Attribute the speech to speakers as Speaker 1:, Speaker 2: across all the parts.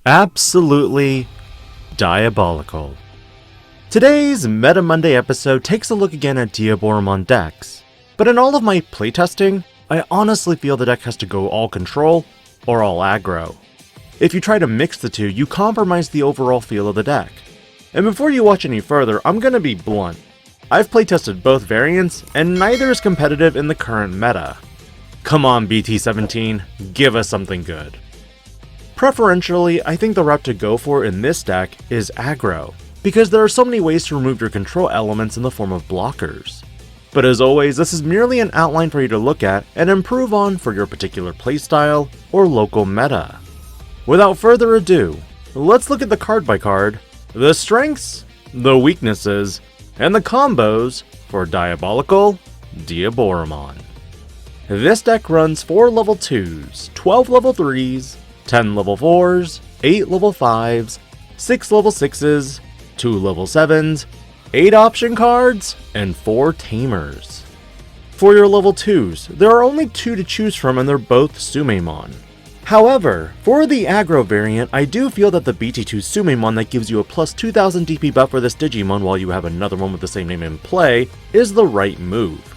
Speaker 1: Absolutely diabolical. Today's Meta Monday episode takes a look again at Diaboromon decks, but in all of my playtesting, I honestly feel the deck has to go all control or all aggro. If you try to mix the two, you compromise the overall feel of the deck. And before you watch any further, I'm gonna be blunt. I've playtested both variants, and neither is competitive in the current meta. Come on BT17, give us something good. Preferentially, I think the route to go for in this deck is aggro, because there are so many ways to remove your control elements in the form of blockers. But as always, this is merely an outline for you to look at and improve on for your particular playstyle or local meta. Without further ado, let's look at the card by card, the strengths, the weaknesses, and the combos for Diabolical Diaboromon. This deck runs 4 level 2s, 12 level 3s, 10 level 4s, 8 level 5s, 6 level 6s, 2 level 7s, 8 option cards, and 4 Tamers. For your level 2s, there are only 2 to choose from and they're both Sumemon. However, for the aggro variant, I do feel that the BT2 Sumemon that gives you a plus 2000 DP buff for this Digimon while you have another one with the same name in play is the right move.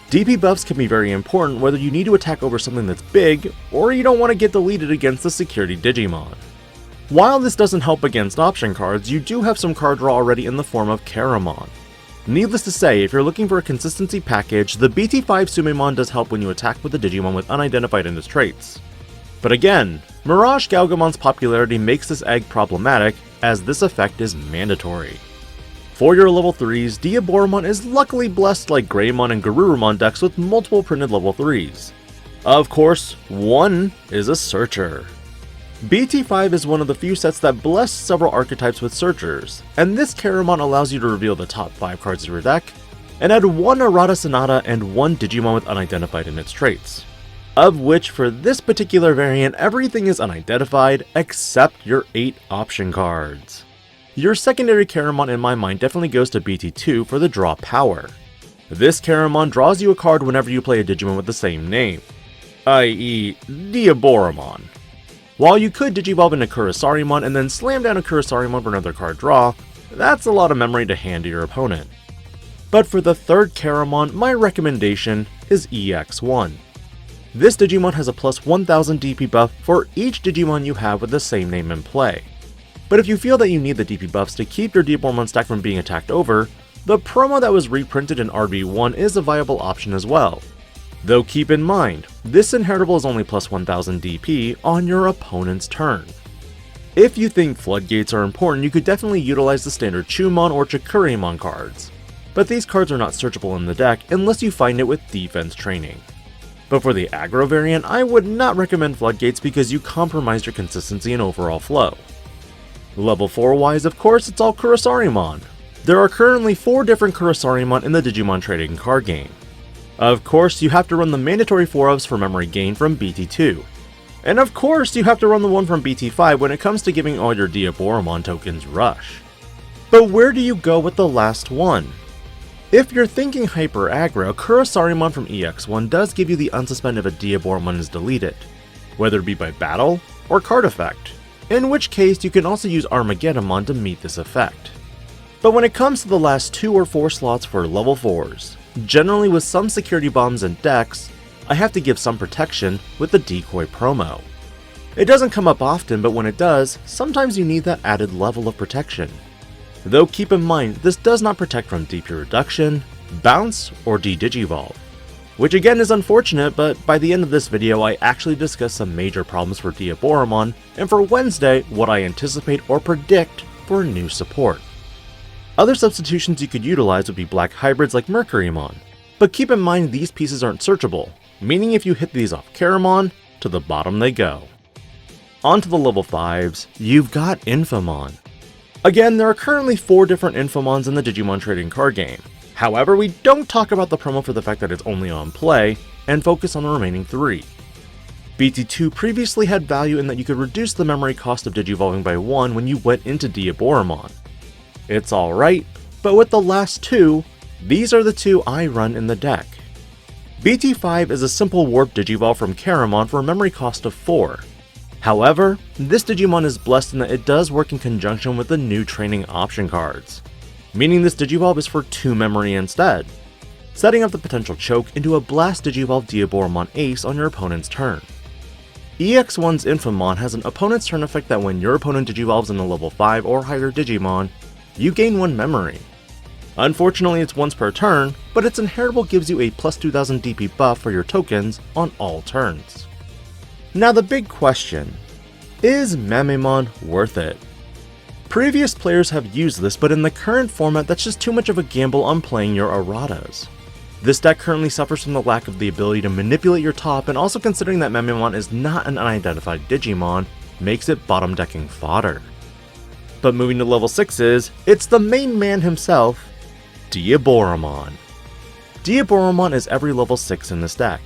Speaker 1: DP buffs can be very important whether you need to attack over something that's big, or you don't want to get deleted against the security Digimon. While this doesn't help against option cards, you do have some card draw already in the form of Caramon. Needless to say, if you're looking for a consistency package, the BT5 Sumemon does help when you attack with a Digimon with unidentified in his traits. But again, Mirage Galgamon's popularity makes this egg problematic, as this effect is mandatory. For your level 3s, Diaboromon is luckily blessed like Greymon and Garurumon decks with multiple printed level 3s. Of course, one is a Searcher. BT5 is one of the few sets that bless several archetypes with Searchers, and this Caramon allows you to reveal the top 5 cards of your deck, and add 1 Errata Sonata and 1 Digimon with unidentified in its traits. Of which, for this particular variant, everything is unidentified except your 8 option cards. Your secondary Caramon in my mind definitely goes to BT2 for the draw power. This Caramon draws you a card whenever you play a Digimon with the same name, i.e. Diaboromon. While you could Digivolve into Kurisarimon and then slam down a Kurisarimon for another card draw, that's a lot of memory to hand to your opponent. But for the third Caramon, my recommendation is EX1. This Digimon has a plus 1000 DP buff for each Digimon you have with the same name in play. But if you feel that you need the DP buffs to keep your Diaboromon stack from being attacked over, the promo that was reprinted in RB1 is a viable option as well. Though keep in mind, this inheritable is only plus 1000 DP on your opponent's turn. If you think floodgates are important, you could definitely utilize the standard Chumon or Chikurimon cards, but these cards are not searchable in the deck unless you find it with defense training. But for the aggro variant, I would not recommend floodgates because you compromise your consistency and overall flow. Level 4 wise, of course, it's all Kurisarimon. There are currently 4 different Kurisarimon in the Digimon trading card game. Of course, you have to run the mandatory 4-ofs for memory gain from BT2. And of course, you have to run the one from BT5 when it comes to giving all your Diaboromon tokens rush. But where do you go with the last one? If you're thinking hyper aggro, Kurisarimon from EX1 does give you the unsuspend if a Diaboromon is deleted, whether it be by battle or card effect, in which case you can also use Armageddonmon to meet this effect. But when it comes to the last 2 or 4 slots for level 4s, generally with some security bombs and decks, I have to give some protection with the decoy promo. It doesn't come up often, but when it does, sometimes you need that added level of protection. Though keep in mind, this does not protect from DP reduction, bounce, or de-Digivolve. Which again is unfortunate, but by the end of this video I actually discuss some major problems for Diaboromon, and for Wednesday, what I anticipate or predict for new support. Other substitutions you could utilize would be black hybrids like Mercurymon, but keep in mind these pieces aren't searchable, meaning if you hit these off Caramon, to the bottom they go. On to the level 5s, you've got Infamon. Again, there are currently 4 different Infamons in the Digimon trading card game. However, we don't talk about the promo for the fact that it's only on play, and focus on the remaining 3. BT2 previously had value in that you could reduce the memory cost of Digivolving by 1 when you went into Diaboromon. It's alright, but with the last 2, these are the 2 I run in the deck. BT5 is a simple warp Digivolve from Caramon for a memory cost of 4. However, this Digimon is blessed in that it does work in conjunction with the new training option cards, meaning this Digivolve is for 2 memory instead, setting up the potential choke into a Blast Digivolve Diaboromon ACE on your opponent's turn. EX1's Infamon has an opponent's turn effect that when your opponent Digivolves in a level 5 or higher Digimon, you gain 1 memory. Unfortunately, it's once per turn, but its inheritable gives you a plus 2000 DP buff for your tokens on all turns. Now the big question, is Mamemon worth it? Previous players have used this, but in the current format that's just too much of a gamble on playing your erratas. This deck currently suffers from the lack of the ability to manipulate your top, and also considering that Mamemon is not an unidentified Digimon, makes it bottom decking fodder. But moving to level 6s, it's the main man himself, Diaboromon. Diaboromon is every level 6 in this deck.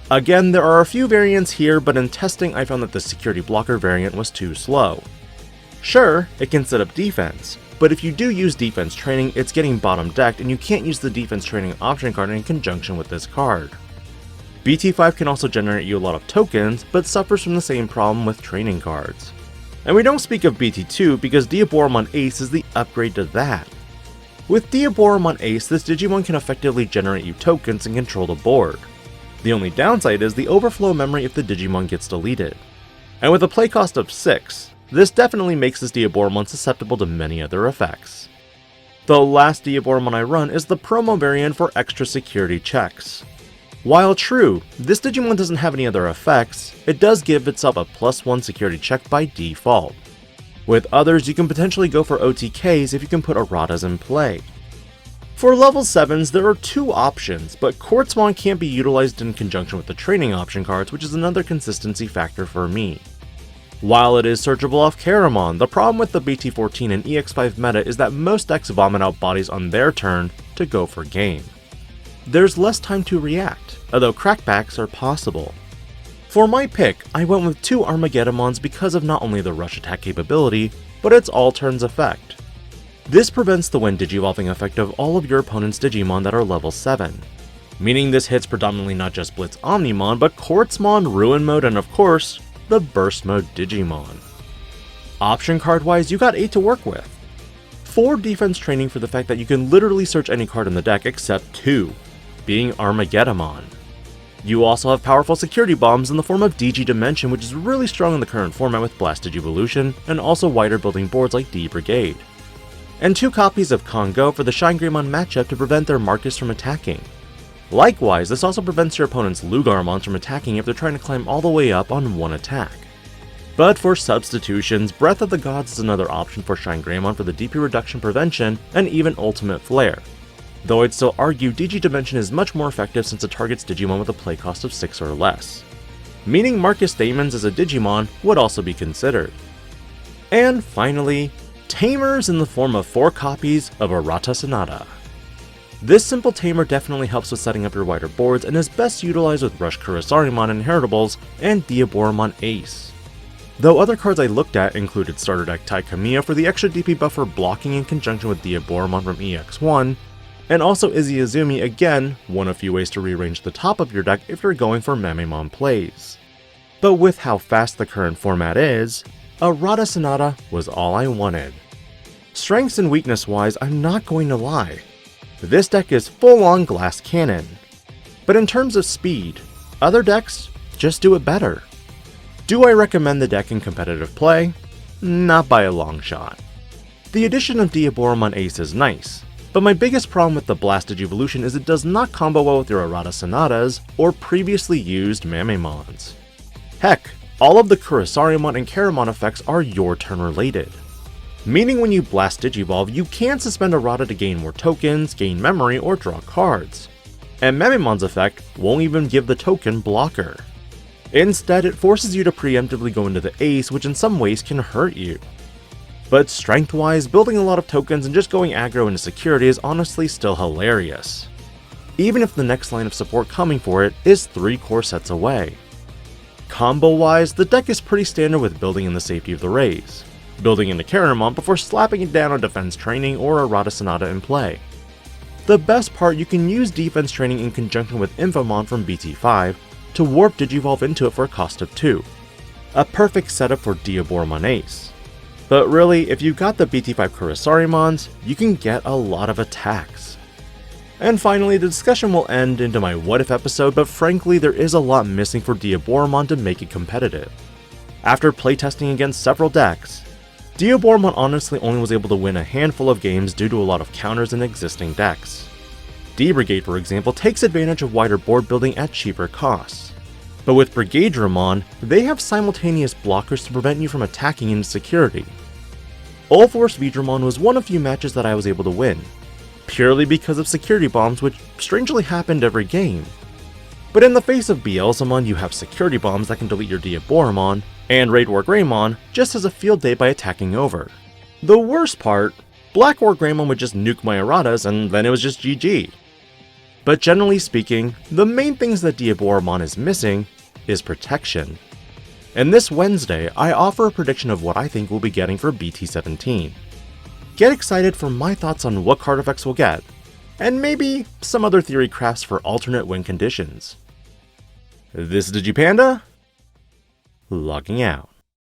Speaker 1: Again, there are a few variants here, but in testing I found that the security blocker variant was too slow. Sure, it can set up defense, but if you do use defense training, it's getting bottom decked and you can't use the defense training option card in conjunction with this card. BT5 can also generate you a lot of tokens, but suffers from the same problem with training cards. And we don't speak of BT2 because Diaboromon ACE is the upgrade to that. With Diaboromon ACE, this Digimon can effectively generate you tokens and control the board. The only downside is the overflow memory if the Digimon gets deleted. And with a play cost of 6, this definitely makes this Diaboromon susceptible to many other effects. The last Diaboromon I run is the promo variant for extra security checks. While true, this Digimon doesn't have any other effects, it does give itself a +1 security check by default. With others, you can potentially go for OTKs if you can put erratas in play. For level 7s, there are 2 options, but Quartzmon can't be utilized in conjunction with the training option cards, which is another consistency factor for me. While it is searchable off Caramon, the problem with the BT14 and EX5 meta is that most decks vomit out bodies on their turn to go for game. There's less time to react, although crackbacks are possible. For my pick, I went with 2 Armageddonmons because of not only the rush attack capability, but its all turns effect. This prevents the when digivolving effect of all of your opponent's Digimon that are level 7, meaning this hits predominantly not just Blitz Omnimon, but Quartzmon, Ruin Mode, and of course, the Burst Mode Digimon. Option card wise, you got 8 to work with. 4 defense training for the fact that you can literally search any card in the deck except 2, being Armageddonmon. You also have powerful security bombs in the form of Digi-Dimension, which is really strong in the current format with Blast Digivolution, and also wider building boards like D-Brigade. And 2 copies of Congo for the Shine Greymon matchup to prevent their Marcus from attacking. Likewise, this also prevents your opponent's Lugarmons from attacking if they're trying to climb all the way up on 1 attack. But for substitutions, Breath of the Gods is another option for Shine Greymon for the DP reduction prevention and even Ultimate Flare. Though I'd still argue Digi-Dimension is much more effective since it targets Digimon with a play cost of 6 or less. Meaning Marcus Daemons as a Digimon would also be considered. And finally, Tamers in the form of 4 copies of Errata Sonata. This simple tamer definitely helps with setting up your wider boards and is best utilized with Rush Kurisarimon Inheritables and Diaboromon ACE. Though other cards I looked at included Starter Deck Tai Kamiya for the extra DP buffer blocking in conjunction with Diaboromon from EX1, and also Izzy Azumi again, one of few ways to rearrange the top of your deck if you're going for Mamemon plays. But with how fast the current format is, Errata Sonata was all I wanted. Strengths and weakness wise, I'm not going to lie. This deck is full on glass cannon. But in terms of speed, other decks just do it better. Do I recommend the deck in competitive play? Not by a long shot. The addition of Diaboromon ACE is nice, but my biggest problem with the Blast Digivolution is it does not combo well with your Errata Sonatas or previously used Mamemons. Heck, all of the Kurisarimon and Caramon effects are your turn related. Meaning when you Blast Digivolve, you can suspend Errata to gain more tokens, gain memory, or draw cards. And Mamemon's effect won't even give the token blocker. Instead, it forces you to preemptively go into the ACE, which in some ways can hurt you. But strength-wise, building a lot of tokens and just going aggro into security is honestly still hilarious. Even if the next line of support coming for it is 3 core sets away. Combo-wise, the deck is pretty standard with building in the safety of the Rays, building into Caramon before slapping it down on defense training or Errata Sonata in play. The best part, you can use defense training in conjunction with Infamon from BT5 to warp Digivolve into it for a cost of 2. a perfect setup for Diaboromon ACE. But really, if you've got the BT5 Kurisarimons, you can get a lot of attacks. And finally, the discussion will end into my what if episode, but frankly there is a lot missing for Diaboromon to make it competitive. After playtesting against several decks, Diaboromon honestly only was able to win a handful of games due to a lot of counters in existing decks. D-Brigade, for example, takes advantage of wider board building at cheaper costs. But with Brigadramon, they have simultaneous blockers to prevent you from attacking into security. Ulforce Vidramon was one of few matches that I was able to win, purely because of security bombs, which strangely happened every game. But in the face of Beelzemon, you have security bombs that can delete your Diaboromon, and Raid War Greymon just has a field day by attacking over. The worst part, Black War Greymon would just nuke my erratas and then it was just GG. But generally speaking, the main things that Diaboromon is missing is protection. And this Wednesday, I offer a prediction of what I think we'll be getting for BT17. Get excited for my thoughts on what card effects we'll get, and maybe some other theory crafts for alternate win conditions. This is Digi-Panda, logging out.